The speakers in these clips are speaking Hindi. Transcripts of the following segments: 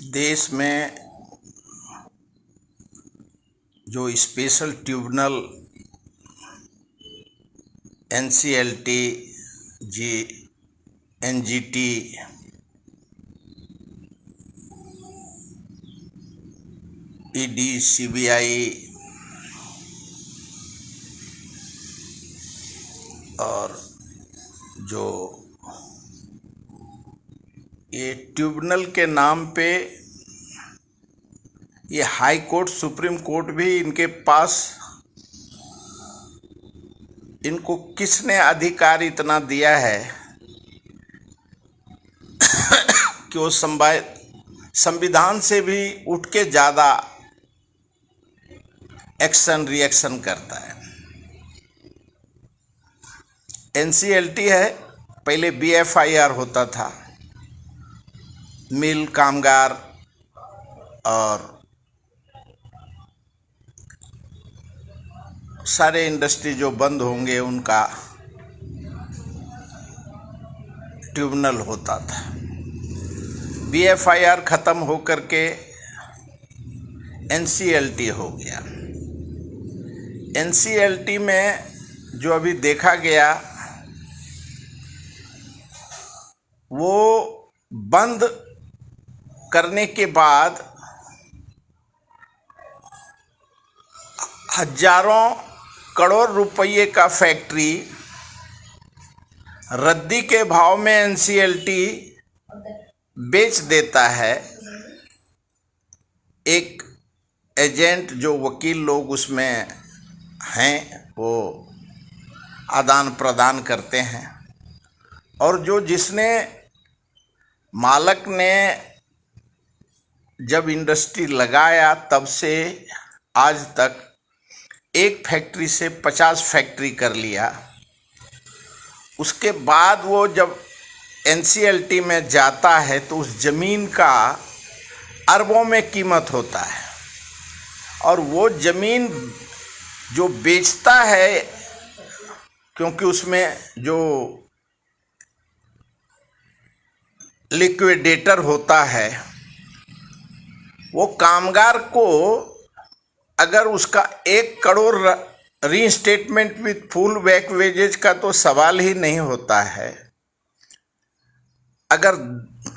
देश में जो special tribunal NCLT, NGT, ED, CBI और जो ये ट्रिब्यूनल के नाम पे ये हाई कोर्ट, सुप्रीम कोर्ट भी इनके पास, इनको किसने अधिकार इतना दिया है कि वो संविधान से भी उठ के ज़्यादा एक्शन रिएक्शन करता है। NCLT है, पहले BFIR होता था, मिल कामगार और सारे इंडस्ट्री जो बंद होंगे उनका ट्रिब्यूनल होता था। BFIR ख़त्म होकर के NCLT हो गया। NCLT में जो अभी देखा गया वो बंद करने के बाद हजारों करोड़ रुपये का फैक्ट्री रद्दी के भाव में NCLT बेच देता है। एक एजेंट जो वकील लोग उसमें हैं वो आदान प्रदान करते हैं, और जो जिसने मालक ने जब इंडस्ट्री लगाया तब से आज तक एक फैक्ट्री से 50 फैक्ट्री कर लिया। उसके बाद वो जब NCLT में जाता है तो उस ज़मीन का अरबों में कीमत होता है, और वो ज़मीन जो बेचता है, क्योंकि उसमें जो लिक्विडेटर होता है वो कामगार को, अगर उसका 1 crore reinstatement with full back wages का तो सवाल ही नहीं होता है। अगर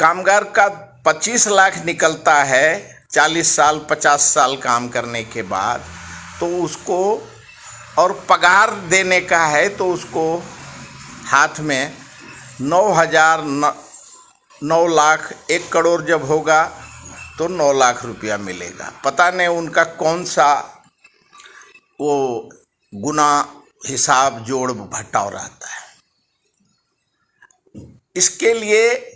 कामगार का 25 लाख निकलता है 40 साल 50 साल काम करने के बाद, तो उसको और पगार देने का है तो उसको हाथ में 9 लाख, 1 करोड़ जब होगा तो 9 लाख रुपया मिलेगा। पता नहीं उनका कौन सा वो गुना हिसाब जोड़ घटाव रहता है। इसके लिए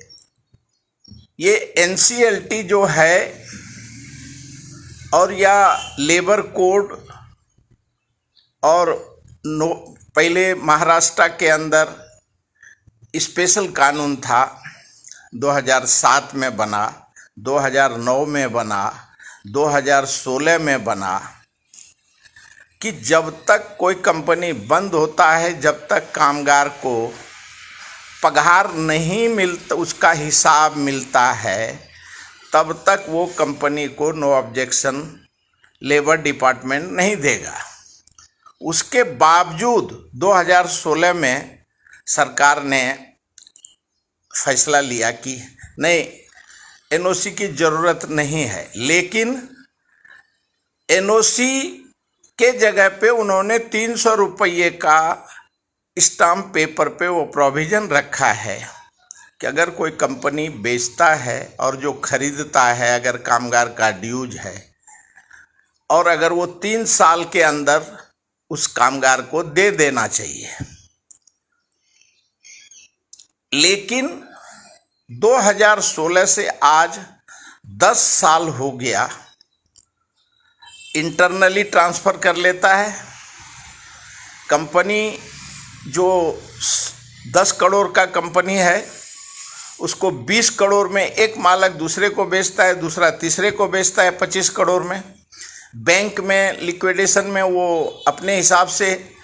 ये NCLT जो है और या लेबर कोड और पहले महाराष्ट्र के अंदर स्पेशल कानून था, 2007 में बना, 2009 में बना, 2016 में बना, कि जब तक कोई कंपनी बंद होता है, जब तक कामगार को पगार नहीं मिलता, उसका हिसाब मिलता है, तब तक वो कंपनी को नो ऑब्जेक्शन लेबर डिपार्टमेंट नहीं देगा। उसके बावजूद 2016 में सरकार ने फैसला लिया कि नहीं, NOC की ज़रूरत नहीं है, लेकिन NOC के जगह पे उन्होंने 300 रुपये का स्टाम्प पेपर पे वो प्रोविज़न रखा है कि अगर कोई कंपनी बेचता है और जो खरीदता है, अगर कामगार का ड्यूज है, और अगर वो 3 साल के अंदर उस कामगार को दे देना चाहिए। लेकिन 2016 से आज 10 साल हो गया, इंटरनली ट्रांसफ़र कर लेता है। कंपनी जो 10 करोड़ का कंपनी है उसको 20 करोड़ में एक मालक दूसरे को बेचता है, दूसरा तीसरे को बेचता है 25 करोड़ में। बैंक में लिक्विडेशन में वो अपने हिसाब से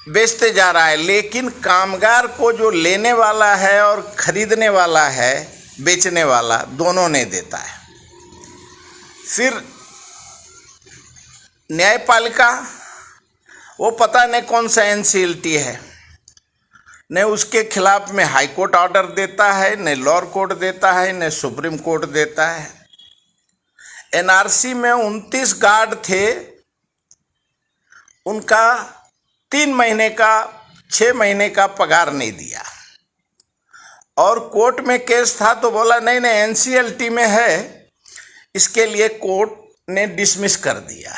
बेचते जा रहा है, लेकिन कामगार को जो लेने वाला है और खरीदने वाला है, बेचने वाला, दोनों नहीं देता है। फिर न्यायपालिका वो पता नहीं कौन सा एनसीएलटी है, न उसके खिलाफ में हाई कोर्ट ऑर्डर देता है, न लोअर कोर्ट देता है, न सुप्रीम कोर्ट देता है। एनआरसी में 29 गार्ड थे, उनका 3 महीने का 6 महीने का पगार नहीं दिया, और कोर्ट में केस था तो बोला नहीं नहीं एनसीएलटी में है, इसके लिए कोर्ट ने डिसमिस कर दिया।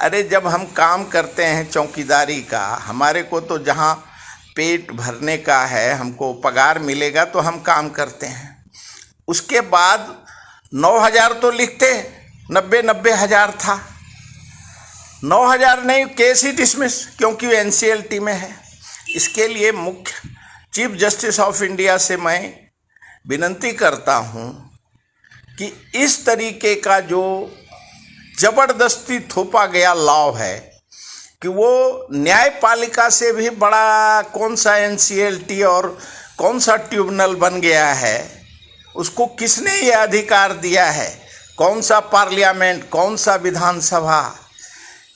अरे जब हम काम करते हैं चौकीदारी का, हमारे को तो जहाँ पेट भरने का है, हमको पगार मिलेगा तो हम काम करते हैं। उसके बाद 9,000 तो लिखते, 90,000 था, 9,000 नहीं, केस ही डिसमिस, क्योंकि एनसीएलटी में है। इसके लिए मुख्य चीफ जस्टिस ऑफ इंडिया से मैं विनती करता हूं कि इस तरीके का जो जबरदस्ती थोपा गया लॉ है कि वो न्यायपालिका से भी बड़ा कौन सा एनसीएलटी और कौन सा ट्रिब्यूनल बन गया है, उसको किसने ये अधिकार दिया है, कौन सा पार्लियामेंट, कौन सा विधानसभा,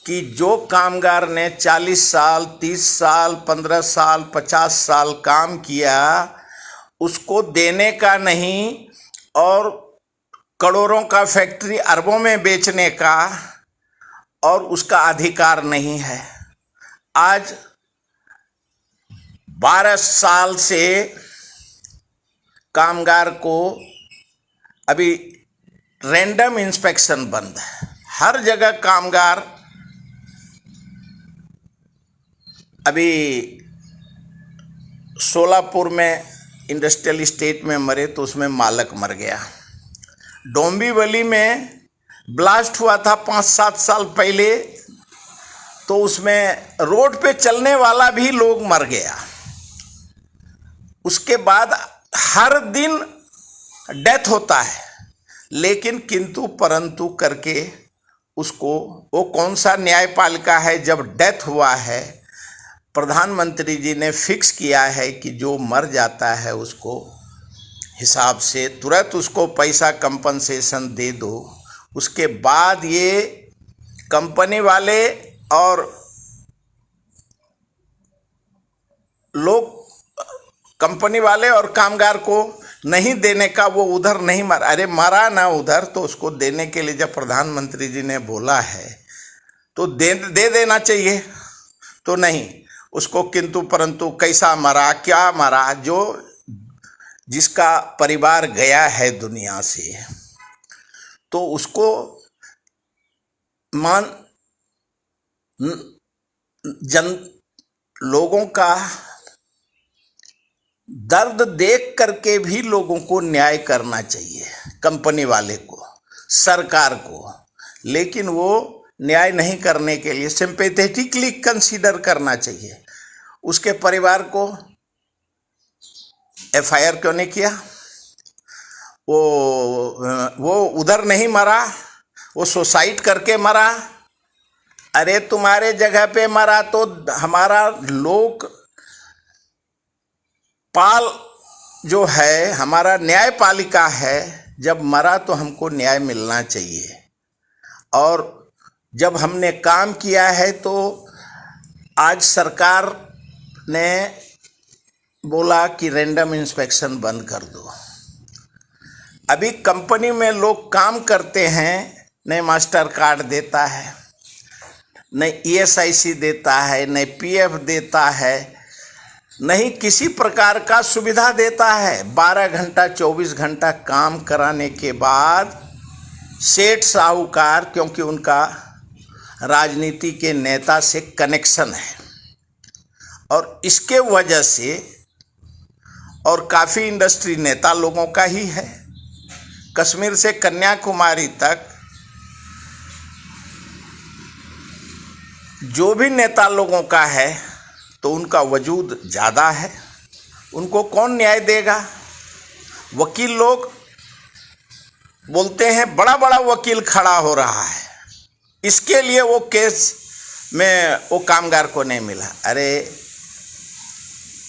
कि जो कामगार ने 40 साल, 30 साल, 15 साल, 50 साल काम किया उसको देने का नहीं, और करोड़ों का फैक्ट्री अरबों में बेचने का और उसका अधिकार नहीं है। आज 12 साल से कामगार को अभी रैंडम इंस्पेक्शन बंद है, हर जगह कामगार अभी सोलापुर में इंडस्ट्रियल स्टेट में मरे तो उसमें मालक मर गया। डोंबिवली में ब्लास्ट हुआ था 5-7 साल पहले, तो उसमें रोड पे चलने वाला भी लोग मर गया। उसके बाद हर दिन डेथ होता है, लेकिन किंतु परंतु करके उसको, वो कौन सा न्यायपालिका है, जब डेथ हुआ है प्रधानमंत्री जी ने फिक्स किया है कि जो मर जाता है उसको हिसाब से तुरंत उसको पैसा कंपनसेशन दे दो। उसके बाद ये कंपनी वाले और लोग, कंपनी वाले और कामगार को नहीं देने का, वो उधर नहीं मरा, अरे मरा ना उधर, तो उसको देने के लिए जब प्रधानमंत्री जी ने बोला है तो दे देना चाहिए, तो नहीं, उसको किंतु परंतु कैसा मरा, क्या मरा, जो जिसका परिवार गया है दुनिया से, तो उसको लोगों का दर्द देख करके भी लोगों को न्याय करना चाहिए, कंपनी वाले को, सरकार को, लेकिन वो न्याय नहीं करने के लिए सिंपैथेटिकली कंसीडर करना चाहिए। उसके परिवार को एफआईआर क्यों नहीं किया? वो उधर नहीं मरा, वो सुसाइड करके मरा। अरे तुम्हारे जगह पे मरा तो हमारा लोक पाल जो है, हमारा न्यायपालिका है, जब मरा तो हमको न्याय मिलना चाहिए। और जब हमने काम किया है तो आज सरकार ने बोला कि रैंडम इंस्पेक्शन बंद कर दो। अभी कंपनी में लोग काम करते हैं, न मास्टर कार्ड देता है, न ईएसआईसी देता है, न पीएफ देता है, नहीं किसी प्रकार का सुविधा देता है। 12 घंटा 24 घंटा काम कराने के बाद सेठ साहूकार, क्योंकि उनका राजनीति के नेता से कनेक्शन है, और इसके वजह से, और काफ़ी इंडस्ट्री नेता लोगों का ही है, कश्मीर से कन्याकुमारी तक जो भी नेता लोगों का है, तो उनका वजूद ज़्यादा है, उनको कौन न्याय देगा? वकील लोग बोलते हैं, बड़ा बड़ा वकील खड़ा हो रहा है, इसके लिए वो केस में वो कामगार को नहीं मिला। अरे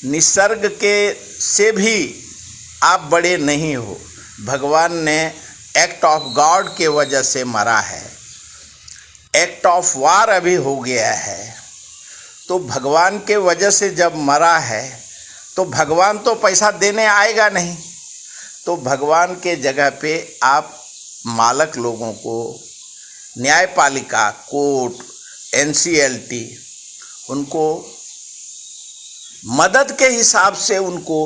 निसर्ग के से भी आप बड़े नहीं हो, भगवान ने एक्ट ऑफ गॉड के वजह से मरा है, एक्ट ऑफ वार अभी हो गया है, तो भगवान के वजह से जब मरा है तो भगवान तो पैसा देने आएगा नहीं। तो भगवान के जगह पे आप मालक लोगों को, न्यायपालिका, कोर्ट, NCLT, उनको मदद के हिसाब से उनको,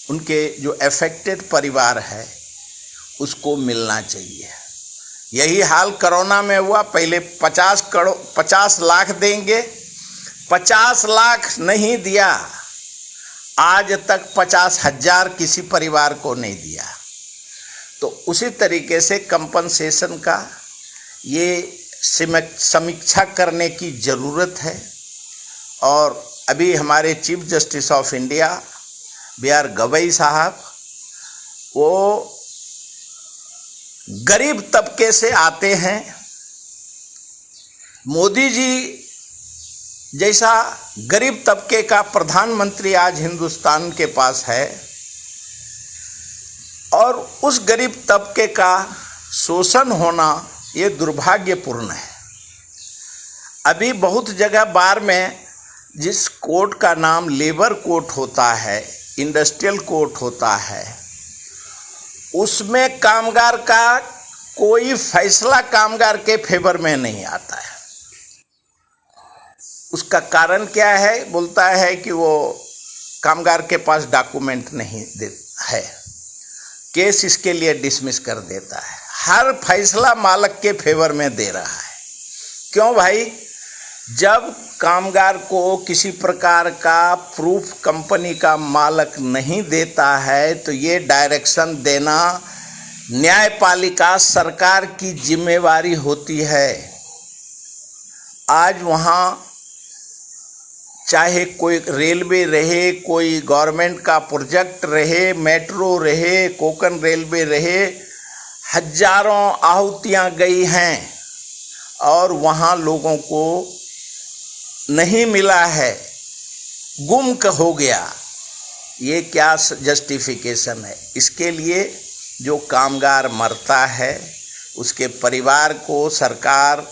उनके जो अफेक्टेड परिवार है उसको मिलना चाहिए। यही हाल कोरोना में हुआ। पहले 50 लाख देंगे, 50 लाख नहीं दिया, आज तक 50,000 किसी परिवार को नहीं दिया। तो उसी तरीके से कंपनसेशन का ये समीक्षा करने की ज़रूरत है। और अभी हमारे chief justice of India BR Gavai साहब, वो गरीब तबके से आते हैं। मोदी जी जैसा गरीब तबके का प्रधानमंत्री आज हिंदुस्तान के पास है, और उस गरीब तबके का शोषण होना ये दुर्भाग्यपूर्ण है। अभी बहुत जगह बार में जिस कोर्ट का नाम लेबर कोर्ट होता है, इंडस्ट्रियल कोर्ट होता है, उसमें कामगार का कोई फैसला कामगार के फेवर में नहीं आता है। उसका कारण क्या है? बोलता है कि वो कामगार के पास डॉक्यूमेंट नहीं है, केस इसके लिए डिसमिस कर देता है। हर फैसला मालक के फेवर में दे रहा है। क्यों भाई? जब कामगार को किसी प्रकार का प्रूफ कंपनी का मालक नहीं देता है तो ये डायरेक्शन देना न्यायपालिका, सरकार की जिम्मेवारी होती है। आज वहाँ चाहे कोई रेलवे रहे, कोई गवर्नमेंट का प्रोजेक्ट रहे, मेट्रो रहे, कोंकण रेलवे रहे, हजारों आहुतियाँ गई हैं और वहाँ लोगों को नहीं मिला है, गुम हो गया। ये क्या जस्टिफिकेशन है? इसके लिए जो कामगार मरता है उसके परिवार को सरकार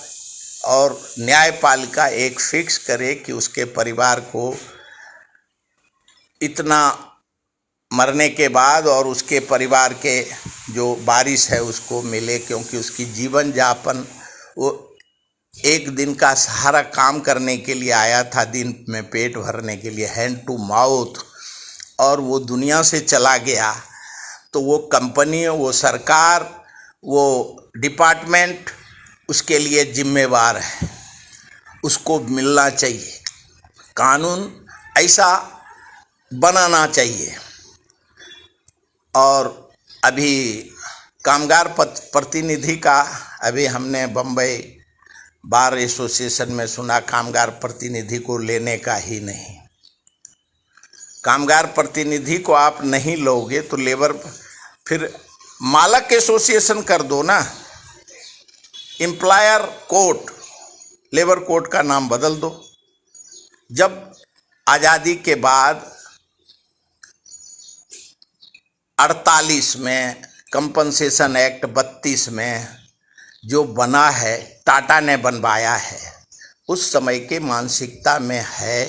और न्यायपालिका एक फिक्स करे कि उसके परिवार को इतना मरने के बाद और उसके परिवार के जो वारिस है उसको मिले, क्योंकि उसकी जीवन यापन, वो एक दिन का सहारा काम करने के लिए आया था, दिन में पेट भरने के लिए, हैंड टू माउथ, और वो दुनिया से चला गया। तो वो कंपनी, वो सरकार, वो डिपार्टमेंट उसके लिए जिम्मेवार है, उसको मिलना चाहिए। कानून ऐसा बनाना चाहिए। और अभी कामगार प्रतिनिधि का, अभी हमने बम्बई बार एसोसिएशन में सुना, कामगार प्रतिनिधि को लेने का ही नहीं। कामगार प्रतिनिधि को आप नहीं लोगे तो लेबर, फिर मालक एसोसिएशन कर दो ना, एम्प्लॉयर कोर्ट, लेबर कोर्ट का नाम बदल दो। जब आज़ादी के बाद 48 में कंपनसेशन एक्ट 32 में जो बना है, टाटा ने बनवाया है, उस समय के मानसिकता में है।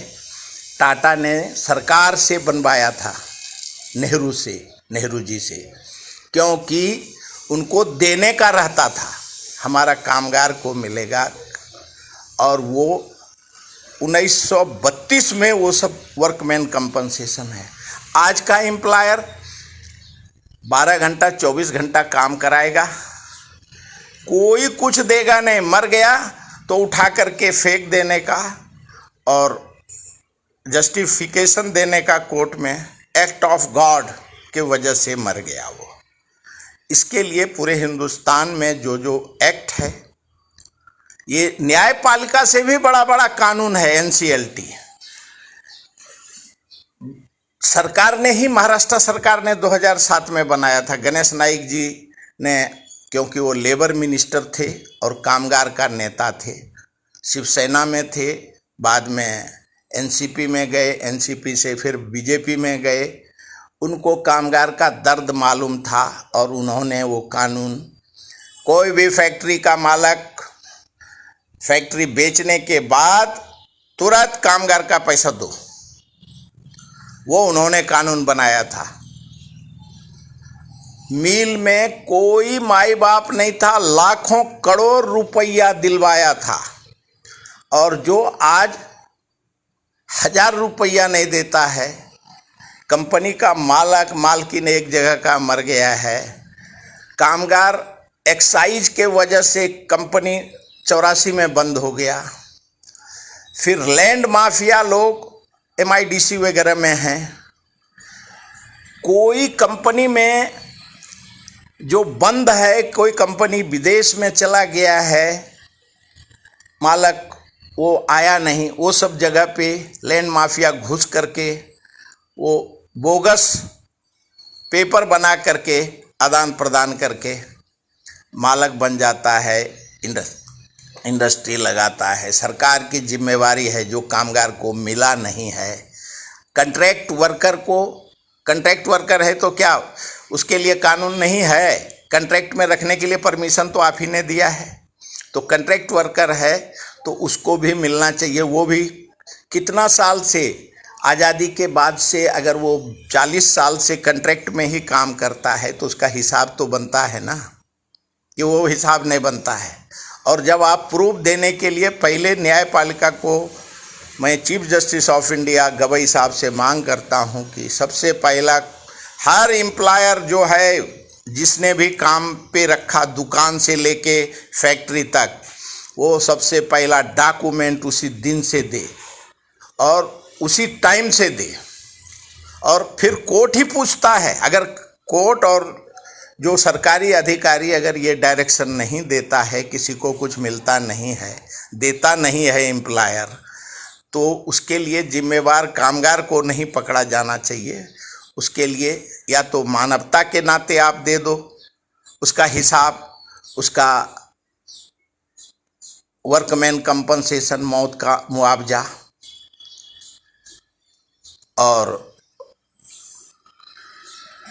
टाटा ने सरकार से बनवाया था, नेहरू जी से, क्योंकि उनको देने का रहता था, हमारा कामगार को मिलेगा। और वो 1932 में वो सब वर्कमैन कंपनसेशन है। आज का एम्प्लॉयर 12 घंटा 24 घंटा काम कराएगा, कोई कुछ देगा नहीं, मर गया तो उठा करके फेंक देने का और जस्टिफिकेशन देने का कोर्ट में, एक्ट ऑफ गॉड के वजह से मर गया वो। इसके लिए पूरे हिंदुस्तान में जो जो एक्ट है, ये न्यायपालिका से भी बड़ा बड़ा कानून है। NCLT सरकार ने ही, महाराष्ट्र सरकार ने 2007 में बनाया था। गणेश नाइक जी ने, क्योंकि वो लेबर मिनिस्टर थे और कामगार का नेता थे, शिवसेना में थे, बाद में NCP में गए, NCP से फिर BJP में गए। उनको कामगार का दर्द मालूम था और उन्होंने वो कानून कोई भी फैक्ट्री का मालिक फैक्ट्री बेचने के बाद तुरंत कामगार का पैसा दो, वो उन्होंने कानून बनाया था। मिल में कोई माई बाप नहीं था, लाखों करोड़ रुपया दिलवाया था, और जो आज 1000 रुपया नहीं देता है, कंपनी का मालिक मालकिन एक जगह का मर गया है, कामगार एक्साइज के वजह से कंपनी 84 में बंद हो गया, फिर लैंड माफिया लोग MIDC वगैरह में हैं, कोई कंपनी में जो बंद है, कोई कंपनी विदेश में चला गया है, मालिक वो आया नहीं, वो सब जगह पे लैंड माफिया घुस करके वो बोगस पेपर बना करके आदान प्रदान करके मालिक बन जाता है, इंडस्ट्री लगाता है। सरकार की जिम्मेवारी है, जो कामगार को मिला नहीं है, कॉन्ट्रैक्ट वर्कर है तो क्या उसके लिए कानून नहीं है? कॉन्ट्रैक्ट में रखने के लिए परमिशन तो आप ही ने दिया है, तो कॉन्ट्रैक्ट वर्कर है तो उसको भी मिलना चाहिए। वो भी कितना साल से, आज़ादी के बाद से अगर वो 40 साल से कॉन्ट्रैक्ट में ही काम करता है तो उसका हिसाब तो बनता है ना, कि वो हिसाब नहीं बनता है। और जब आप प्रूफ देने के लिए पहले न्यायपालिका को, मैं chief justice of India Gavai साहब से मांग करता हूं कि सबसे पहला हर एम्प्लॉयर जो है, जिसने भी काम पे रखा दुकान से लेके फैक्ट्री तक, वो सबसे पहला डॉक्यूमेंट उसी दिन से दे और उसी टाइम से दे, और फिर कोर्ट ही पूछता है। अगर कोर्ट और जो सरकारी अधिकारी अगर ये डायरेक्शन नहीं देता है, किसी को कुछ मिलता नहीं है, देता नहीं है एम्प्लॉयर, तो उसके लिए जिम्मेवार कामगार को नहीं पकड़ा जाना चाहिए। उसके लिए या तो मानवता के नाते आप दे दो उसका हिसाब, उसका वर्कमैन कंपनसेशन, मौत का मुआवजा, और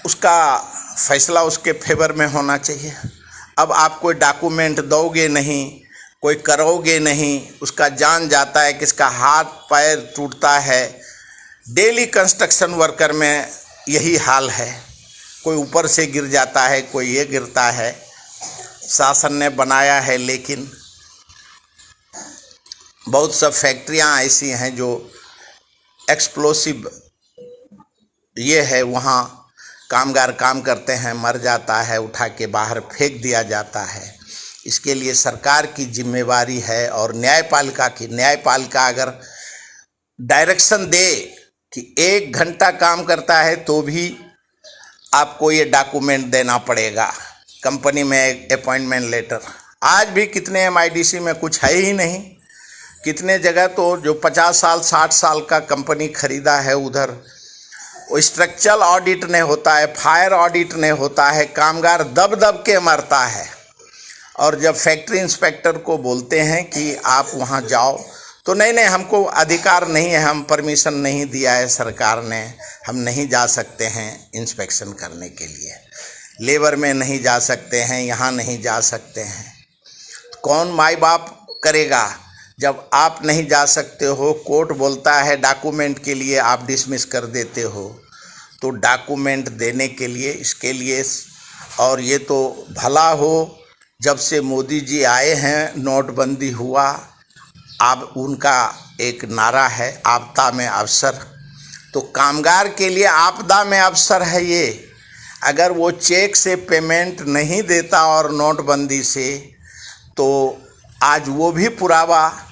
उसका फैसला उसके फेवर में होना चाहिए। अब आप कोई डॉक्यूमेंट दोगे नहीं, कोई करोगे नहीं, उसका जान जाता है, किसका हाथ पैर टूटता है। डेली कंस्ट्रक्शन वर्कर में यही हाल है, कोई ऊपर से गिर जाता है, कोई ये गिरता है। शासन ने बनाया है, लेकिन बहुत सब फैक्ट्रियां ऐसी हैं जो एक्सप्लोसिव ये है, वहाँ कामगार काम करते हैं, मर जाता है, उठा के बाहर फेंक दिया जाता है। इसके लिए सरकार की जिम्मेवारी है और न्यायपालिका की। न्यायपालिका अगर डायरेक्शन दे कि 1 घंटा काम करता है तो भी आपको ये डॉक्यूमेंट देना पड़ेगा, कंपनी में अपॉइंटमेंट लेटर। आज भी कितने MIDC में कुछ है ही नहीं, कितने जगह तो जो 50 साल 60 साल का कंपनी खरीदा है, उधर स्ट्रक्चरल ऑडिट नहीं होता है, फायर ऑडिट नहीं होता है, कामगार दब दब के मरता है। और जब फैक्ट्री इंस्पेक्टर को बोलते हैं कि आप वहाँ जाओ, तो नहीं हमको अधिकार नहीं है, हम परमिशन नहीं दिया है सरकार ने, हम नहीं जा सकते हैं इंस्पेक्शन करने के लिए, लेबर में नहीं जा सकते हैं, यहाँ नहीं जा सकते हैं। तो कौन माई बाप करेगा? जब आप नहीं जा सकते हो, कोर्ट बोलता है डॉक्यूमेंट के लिए आप डिसमिस कर देते हो, तो डॉक्यूमेंट देने के लिए, इसके लिए। और ये तो भला हो, जब से मोदी जी आए हैं, नोटबंदी हुआ, अब उनका एक नारा है आपदा में अवसर, तो कामगार के लिए आपदा में अवसर है ये। अगर वो चेक से पेमेंट नहीं देता और नोटबंदी से, तो आज वो भी पुरावा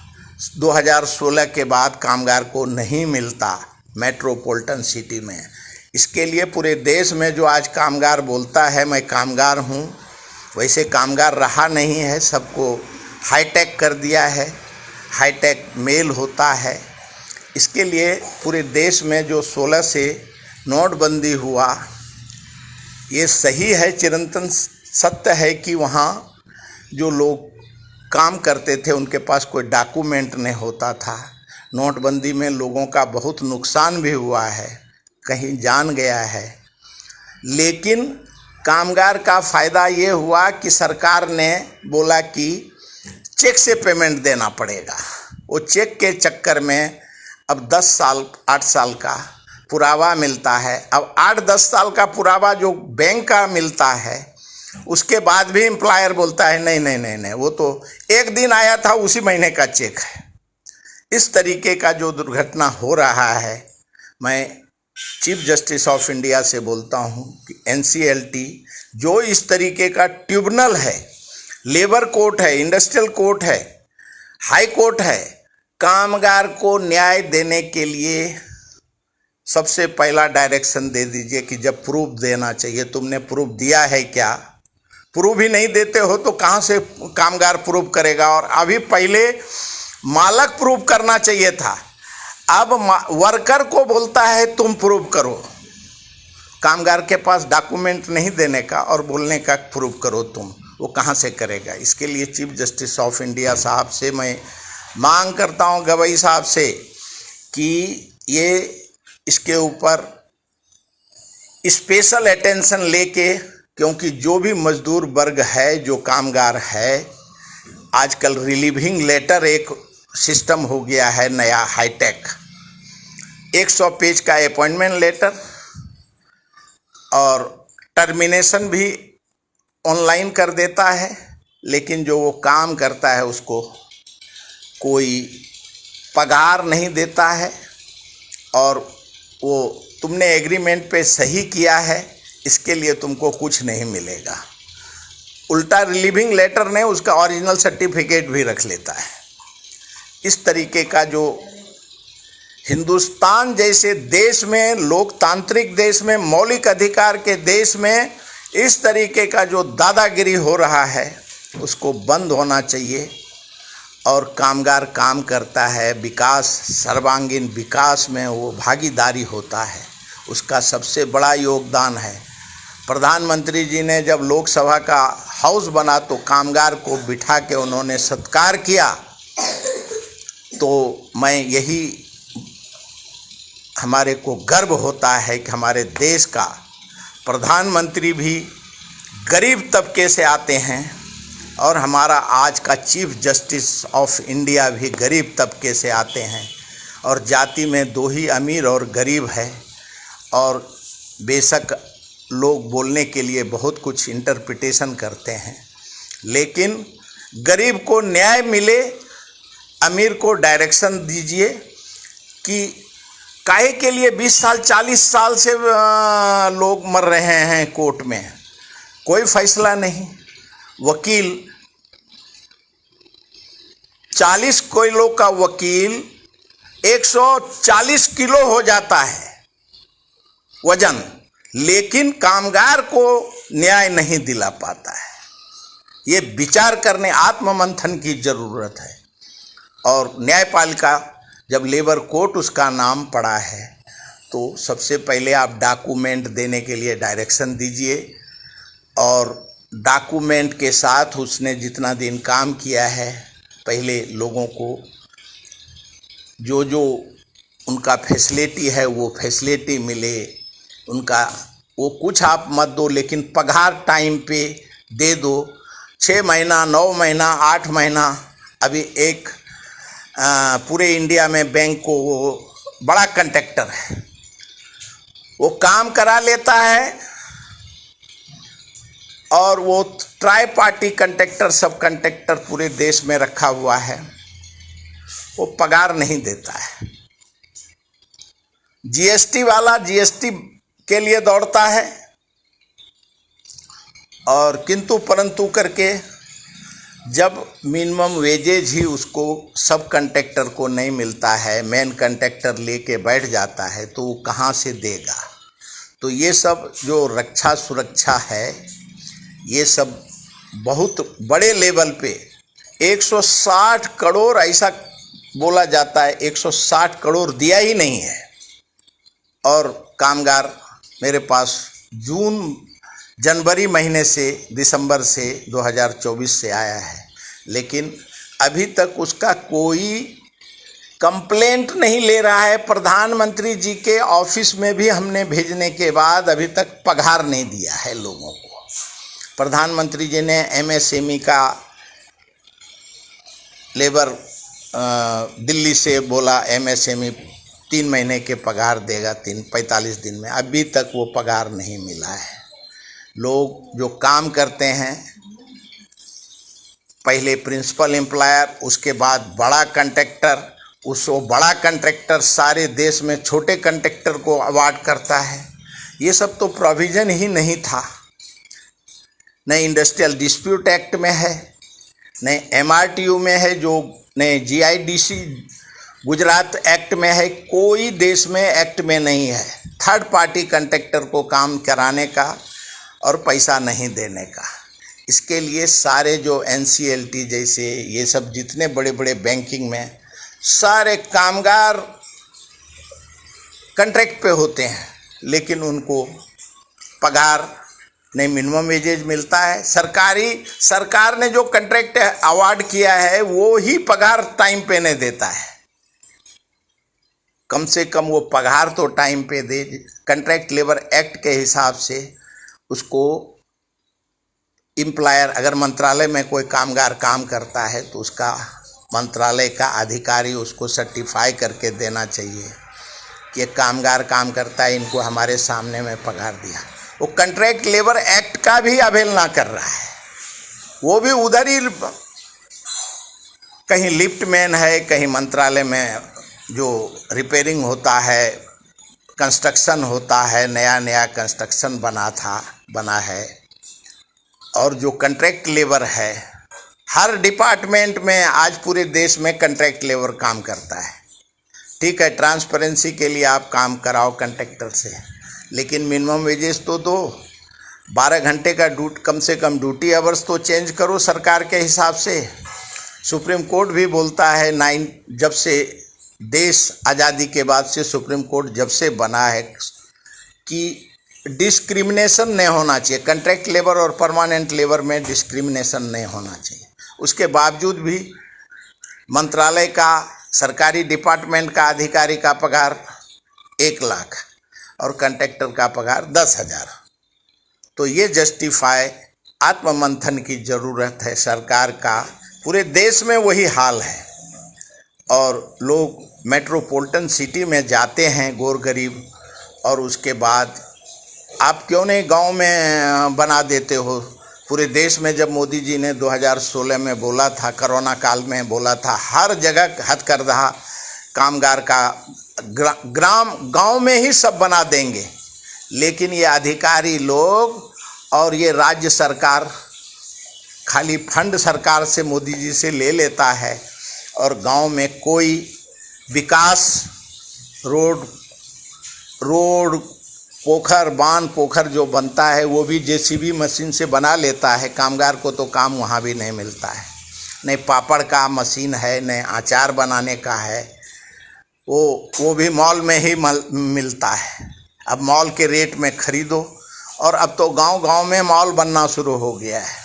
2016 के बाद कामगार को नहीं मिलता मेट्रोपॉलिटन सिटी में। इसके लिए पूरे देश में जो आज कामगार बोलता है मैं कामगार हूँ, वैसे कामगार रहा नहीं है, सबको हाईटेक कर दिया है, हाईटेक मेल होता है। इसके लिए पूरे देश में जो 16 से नोटबंदी हुआ, ये सही है, चिरंतन सत्य है कि वहाँ जो लोग काम करते थे उनके पास कोई डॉक्यूमेंट नहीं होता था। नोटबंदी में लोगों का बहुत नुकसान भी हुआ है, कहीं जान गया है। लेकिन कामगार का फ़ायदा ये हुआ कि सरकार ने बोला कि चेक से पेमेंट देना पड़ेगा। वो चेक के चक्कर में अब 10 साल 8 साल का पुरावा मिलता है। अब 8-10 साल का पुरावा जो बैंक का मिलता है, उसके बाद भी एम्प्लॉयर बोलता है नहीं नहीं नहीं नहीं, वो तो एक दिन आया था उसी महीने का चेक है। इस तरीके का जो दुर्घटना हो रहा है, मैं चीफ जस्टिस ऑफ इंडिया से बोलता हूं कि एनसीएलटी जो इस तरीके का ट्रिब्यूनल है, लेबर कोर्ट है, इंडस्ट्रियल कोर्ट है, हाई कोर्ट है, कामगार को न्याय देने के लिए सबसे पहला डायरेक्शन दे दीजिए कि जब प्रूफ देना चाहिए, तुमने प्रूफ दिया है क्या? प्रूफ ही नहीं देते हो तो कहाँ से कामगार प्रूफ करेगा? और अभी पहले मालक प्रूफ करना चाहिए था, अब वर्कर को बोलता है तुम प्रूफ करो। कामगार के पास डॉक्यूमेंट नहीं देने का और बोलने का प्रूफ करो तुम, वो कहाँ से करेगा? इसके लिए चीफ जस्टिस ऑफ इंडिया साहब से मैं मांग करता हूँ, गवई साहब से, कि ये इसके ऊपर स्पेशल अटेंशन लेके, क्योंकि जो भी मजदूर वर्ग है, जो कामगार है, आजकल रिलीविंग लेटर एक सिस्टम हो गया है नया हाईटेक, 100 पेज का अपॉइंटमेंट लेटर और टर्मिनेशन भी ऑनलाइन कर देता है, लेकिन जो वो काम करता है उसको कोई पगार नहीं देता है और वो तुमने एग्रीमेंट पे सही किया है, इसके लिए तुमको कुछ नहीं मिलेगा। उल्टा रिलीविंग लेटर ने उसका ओरिजिनल सर्टिफिकेट भी रख लेता है। इस तरीके का जो हिंदुस्तान जैसे देश में, लोकतांत्रिक देश में, मौलिक अधिकार के देश में इस तरीके का जो दादागिरी हो रहा है, उसको बंद होना चाहिए। और कामगार काम करता है, विकास, सर्वांगीण विकास में वो भागीदारी होता है, उसका सबसे बड़ा योगदान है। प्रधानमंत्री जी ने जब लोकसभा का हाउस बना तो कामगार को बिठा के उन्होंने सत्कार किया। तो मैं यही, हमारे को गर्व होता है कि हमारे देश का प्रधानमंत्री भी गरीब तबके से आते हैं और हमारा आज का चीफ जस्टिस ऑफ इंडिया भी गरीब तबके से आते हैं। और जाति में दो ही अमीर और गरीब है। और बेशक लोग बोलने के लिए बहुत कुछ इंटरप्रिटेशन करते हैं, लेकिन गरीब को न्याय मिले, अमीर को डायरेक्शन दीजिए कि काहे के लिए 20 साल 40 साल से लोग मर रहे हैं कोर्ट में, कोई फैसला नहीं। वकील 40 किलो का वकील 140 किलो हो जाता है वजन, लेकिन कामगार को न्याय नहीं दिला पाता है। ये विचार करने, आत्ममंथन की ज़रूरत है। और न्यायपालिका जब लेबर कोर्ट उसका नाम पड़ा है तो सबसे पहले आप डॉक्यूमेंट देने के लिए डायरेक्शन दीजिए और डॉक्यूमेंट के साथ उसने जितना दिन काम किया है, पहले लोगों को जो जो उनका फैसिलिटी है वो फैसिलिटी मिले उनका। वो कुछ आप मत दो, लेकिन पगार टाइम पे दे दो। 6 महीना, 9 महीना, 8 महीना। अभी एक पूरे इंडिया में बैंक को, वो बड़ा कंट्रैक्टर है, वो काम करा लेता है और वो ट्राई पार्टी कंट्रैक्टर, सब कंट्रैक्टर पूरे देश में रखा हुआ है, वो पगार नहीं देता है। जीएसटी वाला जीएसटी के लिए दौड़ता है और किंतु परंतु करके जब मिनिमम वेजेज ही उसको सब कंट्रैक्टर को नहीं मिलता है, मेन कंट्रैक्टर लेके बैठ जाता है, तो वो कहाँ से देगा? तो ये सब जो रक्षा सुरक्षा है, ये सब बहुत बड़े लेवल पे 160 करोड़ ऐसा बोला जाता है, 160 करोड़ दिया ही नहीं है। और कामगार मेरे पास जनवरी महीने से दिसंबर से 2024 से आया है, लेकिन अभी तक उसका कोई कंप्लेंट नहीं ले रहा है। प्रधानमंत्री जी के ऑफिस में भी हमने भेजने के बाद अभी तक पगार नहीं दिया है लोगों को। प्रधानमंत्री जी ने एमएसएमई का लेबर दिल्ली से बोला एमएसएमई 3 महीने के पगार देगा 45 दिन में, अभी तक वो पगार नहीं मिला है। लोग जो काम करते हैं, पहले प्रिंसिपल एम्प्लॉयर, उसके बाद बड़ा कॉन्ट्रैक्टर, उसको बड़ा कॉन्ट्रैक्टर सारे देश में छोटे कॉन्ट्रैक्टर को अवार्ड करता है। ये सब तो प्रोविज़न ही नहीं था, न इंडस्ट्रियल डिस्प्यूट एक्ट में है, न एमआरटीयू में है, जो न जीआईडीसी गुजरात एक्ट में है। कोई देश में एक्ट में नहीं है थर्ड पार्टी कॉन्ट्रैक्टर को काम कराने का और पैसा नहीं देने का। इसके लिए सारे जो एनसीएलटी जैसे ये सब जितने बड़े बड़े बैंकिंग में सारे कामगार कॉन्ट्रैक्ट पे होते हैं, लेकिन उनको पगार नहीं, मिनिमम वेजेज मिलता है। सरकार ने जो कॉन्ट्रैक्ट अवार्ड किया है वो ही पगार टाइम पे नहीं देता है। कम से कम वो पगार तो टाइम पे दे। कॉन्ट्रैक्ट लेबर एक्ट के हिसाब से उसको एम्प्लॉयर, अगर मंत्रालय में कोई कामगार काम करता है तो उसका मंत्रालय का अधिकारी उसको सर्टिफाई करके देना चाहिए कि कामगार काम करता है, इनको हमारे सामने में पगार दिया। वो कॉन्ट्रैक्ट लेबर एक्ट का भी अवहेलना कर रहा है। वो भी उधर ही कहीं लिफ्ट मैन है, कहीं मंत्रालय में जो रिपेयरिंग होता है, कंस्ट्रक्शन होता है, नया कंस्ट्रक्शन बना है। और जो कॉन्ट्रैक्ट लेबर है, हर डिपार्टमेंट में आज पूरे देश में कॉन्ट्रैक्ट लेबर काम करता है। ठीक है, ट्रांसपेरेंसी के लिए आप काम कराओ कॉन्ट्रैक्टर से, लेकिन मिनिमम वेजेस तो दो। 12 घंटे का कम से कम ड्यूटी आवर्स तो चेंज करो सरकार के हिसाब से। सुप्रीम कोर्ट भी बोलता है जब से देश आज़ादी के बाद से सुप्रीम कोर्ट जब से बना है कि डिस्क्रिमिनेशन नहीं होना चाहिए, कॉन्ट्रैक्ट लेबर और परमानेंट लेबर में डिस्क्रिमिनेशन नहीं होना चाहिए। उसके बावजूद भी मंत्रालय का, सरकारी डिपार्टमेंट का अधिकारी का पगार 1 लाख और कॉन्ट्रैक्टर का पगार 10,000। तो ये जस्टिफाई आत्ममंथन की ज़रूरत है सरकार का। पूरे देश में वही हाल है। और लोग मेट्रोपॉलिटन सिटी में जाते हैं गोर गरीब, और उसके बाद आप क्यों नहीं गांव में बना देते हो। पूरे देश में जब मोदी जी ने 2016 में बोला था, कोरोना काल में बोला था, हर जगह हथकरघा कामगार का गांव में ही सब बना देंगे, लेकिन ये अधिकारी लोग और ये राज्य सरकार खाली फंड सरकार से, मोदी जी से ले लेता है और गांव में कोई विकास, रोड पोखर जो बनता है वो भी जेसीबी मशीन से बना लेता है। कामगार को तो काम वहाँ भी नहीं मिलता है, नहीं पापड़ का मशीन है, नहीं अचार बनाने का है, वो भी मॉल में ही मिलता है। अब मॉल के रेट में खरीदो। और अब तो गांव में मॉल बनना शुरू हो गया है।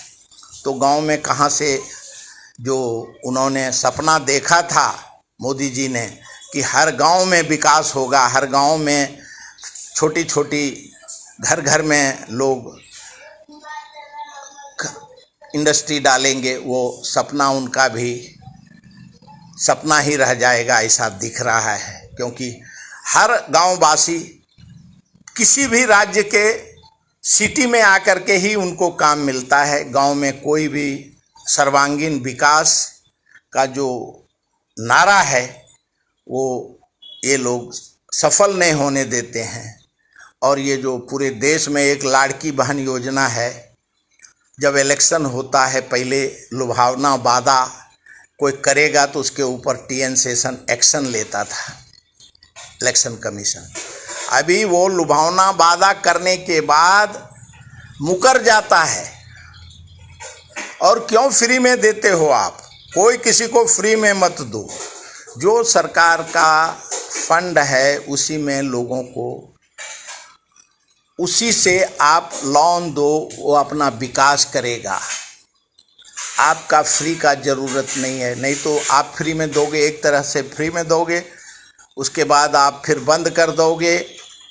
तो गांव में कहाँ से जो उन्होंने सपना देखा था मोदी जी ने कि हर गांव में विकास होगा, हर गांव में छोटी छोटी घर में लोग इंडस्ट्री डालेंगे, वो सपना उनका भी सपना ही रह जाएगा, ऐसा दिख रहा है। क्योंकि हर गांववासी किसी भी राज्य के सिटी में आकर के ही उनको काम मिलता है। गांव में कोई भी सर्वांगीण विकास का जो नारा है वो ये लोग सफल नहीं होने देते हैं। और ये जो पूरे देश में एक लाड़की बहन योजना है, जब इलेक्शन होता है पहले लुभावना वादा कोई करेगा तो उसके ऊपर टीएन शेषन एक्शन लेता था इलेक्शन कमीशन। अभी वो लुभावना वादा करने के बाद मुकर जाता है। और क्यों फ्री में देते हो आप? कोई किसी को फ्री में मत दो। जो सरकार का फंड है उसी में लोगों को, उसी से आप लोन दो, वो अपना विकास करेगा। आपका फ्री का ज़रूरत नहीं है। नहीं तो आप फ्री में दोगे, एक तरह से फ्री में दोगे, उसके बाद आप फिर बंद कर दोगे,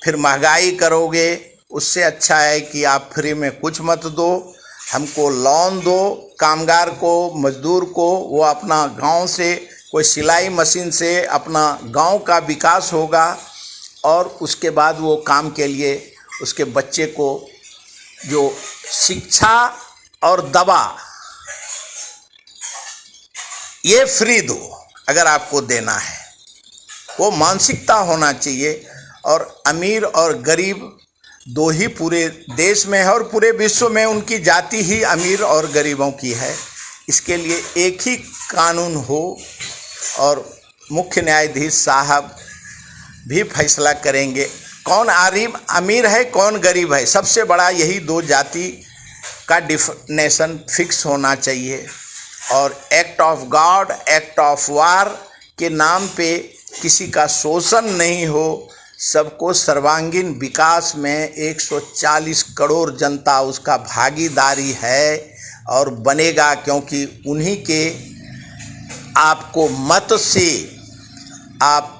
फिर महंगाई करोगे। उससे अच्छा है कि आप फ्री में कुछ मत दो, हमको लोन दो, कामगार को, मजदूर को, वो अपना गांव से कोई सिलाई मशीन से अपना गांव का विकास होगा और उसके बाद वो काम के लिए उसके बच्चे को जो शिक्षा और दवा ये फ्री दो अगर आपको देना है। वो मानसिकता होना चाहिए। और अमीर और गरीब दो ही पूरे देश में है और पूरे विश्व में उनकी जाति ही अमीर और गरीबों की है। इसके लिए एक ही कानून हो और मुख्य न्यायाधीश साहब भी फैसला करेंगे कौन अमीर है कौन गरीब है। सबसे बड़ा यही दो जाति का डिफिनेशन फिक्स होना चाहिए। और act of God, act of war के नाम पे किसी का शोषण नहीं हो। सबको सर्वांगीण विकास में 140 करोड़ जनता उसका भागीदारी है और बनेगा, क्योंकि उन्हीं के आपको मत से आप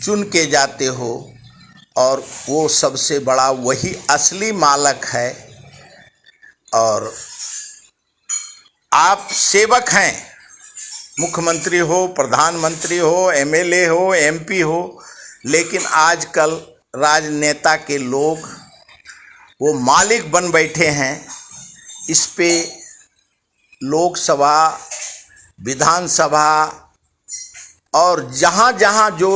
चुन के जाते हो और वो सबसे बड़ा वही असली मालिक है। और आप सेवक हैं, मुख्यमंत्री हो, प्रधानमंत्री हो, एमएलए हो, एमपी हो, लेकिन आजकल राजनेता के लोग वो मालिक बन बैठे हैं। इस पे लोकसभा, विधानसभा और जहाँ जहाँ जो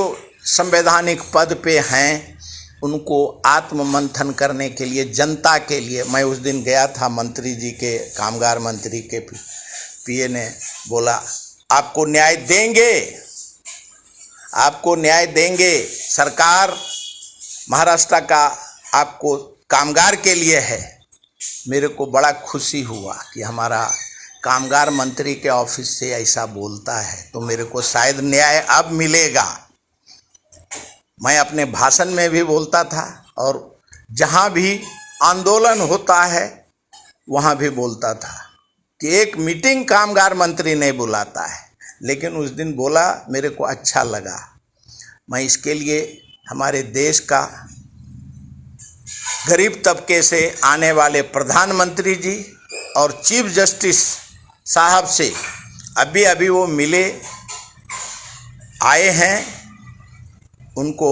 संवैधानिक पद पे हैं उनको आत्ममंथन करने के लिए, जनता के लिए। मैं उस दिन गया था, मंत्री जी के, कामगार मंत्री के पीए ने बोला आपको न्याय देंगे, आपको न्याय देंगे, सरकार महाराष्ट्र का आपको कामगार के लिए है। मेरे को बड़ा खुशी हुआ कि हमारा कामगार मंत्री के ऑफिस से ऐसा बोलता है, तो मेरे को शायद न्याय अब मिलेगा। मैं अपने भाषण में भी बोलता था और जहाँ भी आंदोलन होता है वहाँ भी बोलता था कि एक मीटिंग कामगार मंत्री नहीं बुलाता है, लेकिन उस दिन बोला, मेरे को अच्छा लगा। मैं इसके लिए हमारे देश का गरीब तबके से आने वाले प्रधानमंत्री जी और चीफ जस्टिस साहब से अभी अभी वो मिले आए हैं, उनको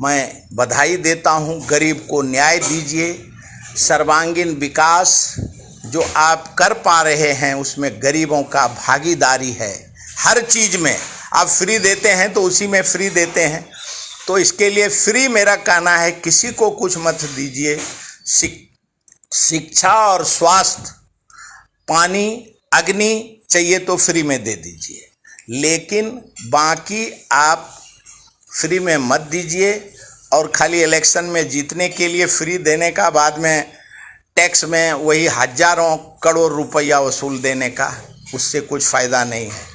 मैं बधाई देता हूँ। गरीब को न्याय दीजिए, सर्वांगीण विकास जो आप कर पा रहे हैं उसमें गरीबों का भागीदारी है। हर चीज़ में आप फ्री देते हैं तो उसी में फ्री देते हैं, तो इसके लिए फ्री मेरा कहना है किसी को कुछ मत दीजिए। शिक्षा और स्वास्थ्य, पानी, अग्नि चाहिए तो फ्री में दे दीजिए, लेकिन बाकी आप फ्री में मत दीजिए। और खाली इलेक्शन में जीतने के लिए फ्री देने का, बाद में टैक्स में वही हजारों करोड़ रुपया वसूल देने का, उससे कुछ फ़ायदा नहीं है।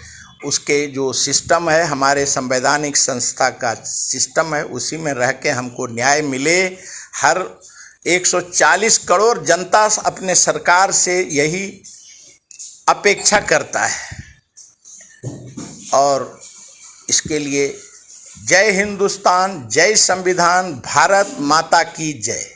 उसके जो सिस्टम है, हमारे संवैधानिक संस्था का सिस्टम है, उसी में रह के हमको न्याय मिले। हर 140 करोड़ जनता अपने सरकार से यही अपेक्षा करता है। और इसके लिए जय हिंदुस्तान, जय संविधान, भारत माता की जय।